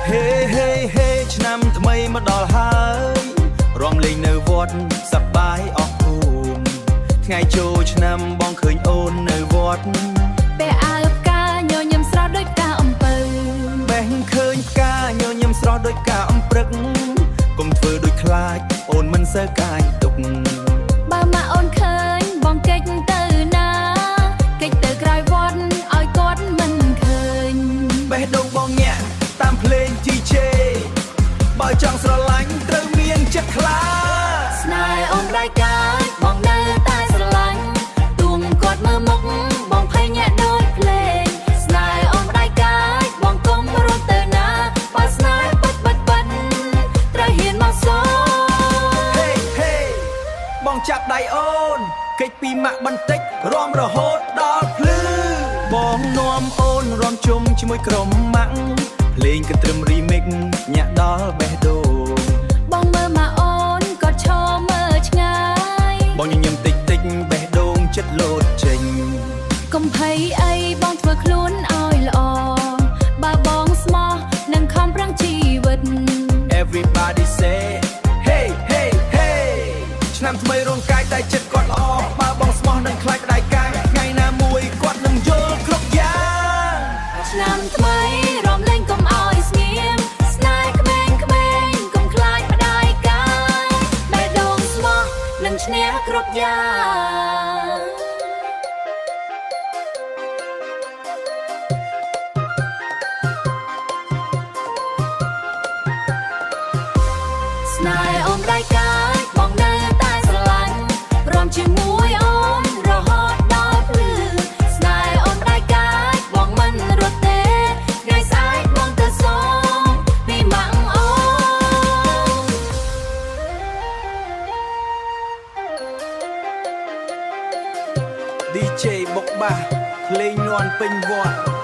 ហេហេហេឆ្នាំថ្មីមកដល់ហើយរំលេងនៅវត្តសប្បាយអស់ភូមិថ្ងៃចូលឆ្នាំបងឃើញអូននៅវត្តពេលអាវផ្កាញញឹមស្រស់ដូចផ្កាអំពៅបេះឃើញផ្កាញញឹមស្រស់ដូចផ្កាអំព្រឹកកុំធ្វើដូចខ្លាចអូនមិនសូវកាយទុកបើមកអូនឃើញបងកិច្ចទៅណាកិច្ចទៅក្រោយវត្តឲ្យគាត់មិនឃើញបេះដូងបងញាក់តាមភ្លេងជីជេបើចង់ស្រឡាញ់ត្រូវមានចិត្តខ្លាស្នេហ៍អូនដៃកាយបងនៅតែស្រឡាញ់ទួងគាត់មើលមុខបងភ័យញាក់ដូចភ្លេងស្នេហ៍អូនដៃកាយបងកុំរត់ទៅណាបើស្នេហ៍ពិតត្រូវហ៊ានមកសូហេហេបងចាប់ដៃអូនកិច្ចពីម៉ាក់បន្តិចរំរហូតដល់ភ្លឺបងនាំអូនរំជុំជាមួយក្រុមម៉ាក់ភ្លេងក៏ត្រឹមរីមិកញាក់ដល់បេះដូងបងមើលមកអូនក៏ឈរមើលឆ្ងាយបងញញឹមតិចតិចបេះដូងចិត្តលោតចេញកុំភ័យអីបងធ្វើខ្លួនឲ្យល្អបើបងស្មោះនឹងខំប្រឹងជីវិត Everybody say hey hey hey ឆ្នាំថ្មីរោងកាយតែចិត្តគាត់ល្អបើបងស្មោះនឹងខ្លាចដៃកាយថ្ងៃណាមួយគាត់នឹងយល់គ្រប់យ៉ាងឆ្នាំថ្មីរំលែងកុំឲ្យស្ងៀមស្នេហ៍ក្មេងក្មេងកុំខ្លាចម្ដាយកាយបេះដូងស្មោះនឹងឈ្នះគ្រប់យ៉ាងស្នេហ៍អូនដៃកាយបងនៅតែស្រឡាញ់ព្រមជាមួយអូនរហូតដល់ភ្លឺស្នេហ៍អូនដៃកាយបងមិនរត់ទេថ្ងៃស្អែកបងទៅសូមពីម៉ាក់អូន DJ បុកបាសភ្លេងនន់ពេញវត្ត